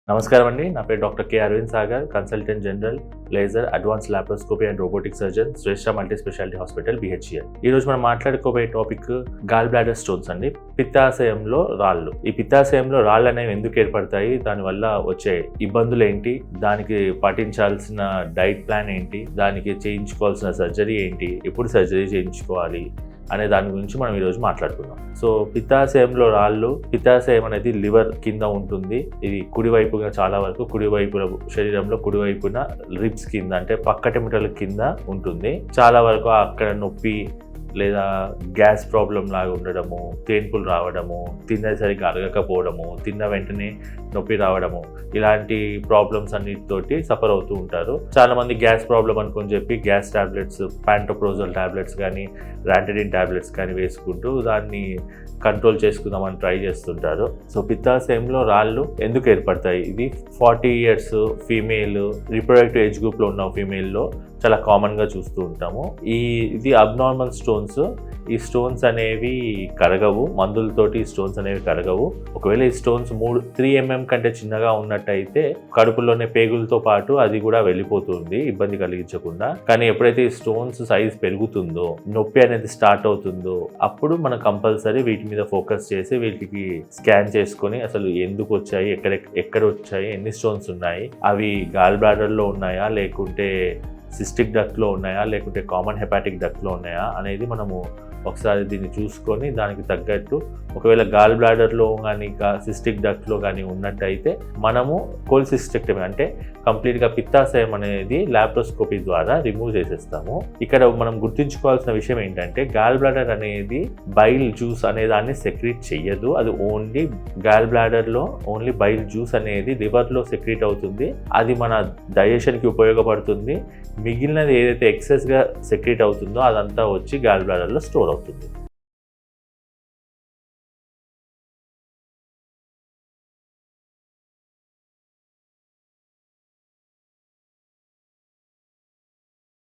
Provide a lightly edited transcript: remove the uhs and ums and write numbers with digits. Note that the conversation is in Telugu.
నమస్కారం అండి. నా పేరు doctor K Aravind Sagar, consultant general, laser, advance laparoscopy and robotic surgeon, Shreshta multi speciality hospital, BHCL. ఈ రోజు మనం మాట్లాడుకోబోయే టాపిక్ గాల్ బ్లాడర్ స్టోన్స్ అండి. పిత్తాశయంలో రాళ్ళు. ఈ పిత్తాశయంలో రాళ్ళు అనేవి ఎందుకు ఏర్పడతాయి, దానివల్ల వచ్చే ఇబ్బందులు ఏంటి, దానికి పాటించాల్సిన డైట్ ప్లాన్ ఏంటి, దానికి చేయించుకోవాల్సిన సర్జరీ ఏంటి, ఎప్పుడు సర్జరీ చేయించుకోవాలి అనే దాని గురించి మనం ఈరోజు మాట్లాడుకుందాం. సో పిత్తాశయంలో రాళ్ళు, పిత్తాశయం అనేది లివర్ కింద ఉంటుంది. ఇది కుడివైపుగా చాలా వరకు కుడివైపున శరీరంలో కుడివైపున రిబ్స్ కింద అంటే పక్కటెమిటల కింద ఉంటుంది. చాలా వరకు అక్కడ నొప్పి లేదా గ్యాస్ ప్రాబ్లం లాగా ఉండడము, తేన్పులు రావడము, తిన్నది సరిగ్గా అరగకపోవడము, తిన్న వెంటనే నొప్పి రావడము, ఇలాంటి ప్రాబ్లమ్స్ అన్నిటితోటి సఫర్ అవుతూ ఉంటారు. చాలా మంది గ్యాస్ ప్రాబ్లం అనుకొని చెప్పి గ్యాస్ టాబ్లెట్స్, ప్యాంటోప్రోజోల్ టాబ్లెట్స్ కానీ రాంటిడిన్ టాబ్లెట్స్ కానీ వేసుకుంటూ దాన్ని కంట్రోల్ చేసుకుందామని ట్రై చేస్తుంటారు. సో పిత్తాశయంలో రాళ్ళు ఎందుకు ఏర్పడతాయి? ఇది 40 years ఫీమేల్, రిప్రొడక్టివ్ ఏజ్ గ్రూప్లో ఉన్న ఫీమేల్లో చాలా కామన్గా చూస్తూ ఉంటాము. ఇది అబ్నార్మల్ స్టోన్స్. ఈ స్టోన్స్ అనేవి కరగవు, మందులతోటి ఈ స్టోన్స్ అనేవి కరగవు. ఒకవేళ ఈ స్టోన్స్ 3 mm కంటే చిన్నగా ఉన్నట్టయితే కడుపులోనే పేగులతో పాటు అది కూడా వెళ్ళిపోతుంది ఇబ్బంది కలిగించకుండా. కానీ ఎప్పుడైతే ఈ స్టోన్స్ సైజ్ పెరుగుతుందో, నొప్పి అనేది స్టార్ట్ అవుతుందో, అప్పుడు మనం కంపల్సరీ వీటి మీద ఫోకస్ చేసి వీటికి స్కాన్ చేసుకొని అసలు ఎందుకు వచ్చాయి, ఎక్కడ వచ్చాయి, ఎన్ని స్టోన్స్ ఉన్నాయి, అవి గాల్ బ్లాడర్లో ఉన్నాయా, లేకుంటే సిస్టిక్ డక్ట్లో ఉన్నాయా, లేకుంటే కామన్ హెపాటిక్ డక్ట్లో ఉన్నాయా అనేది మనము ఒకసారి దీన్ని చూసుకొని దానికి తగ్గట్టు ఒకవేళ గాల్ బ్లాడర్లో కానీ సిస్టిక్ డక్ట్లో కానీ ఉన్నట్టయితే మనము కోల్సిస్టెక్టమీ అంటే కంప్లీట్గా పిత్తాశయం అనేది లాప్రోస్కోపీ ద్వారా రిమూవ్ చేసేస్తాము. ఇక్కడ మనం గుర్తుంచుకోవాల్సిన విషయం ఏంటంటే గాల్ బ్లాడర్ అనేది బైల్ జ్యూస్ అనే దాన్ని సెక్రీట్ చెయ్యదు. అది ఓన్లీ గాల్ బ్లాడర్లో ఓన్లీ బైల్ జ్యూస్ అనేది లివర్లో సెక్రీట్ అవుతుంది. అది మన డైజెషన్కి ఉపయోగపడుతుంది. మిగిలినది ఏదైతే ఎక్సెస్గా సెక్రీట్ అవుతుందో అదంతా వచ్చి గాల్ బ్లాడర్లో స్టోర్ అవుతుంది.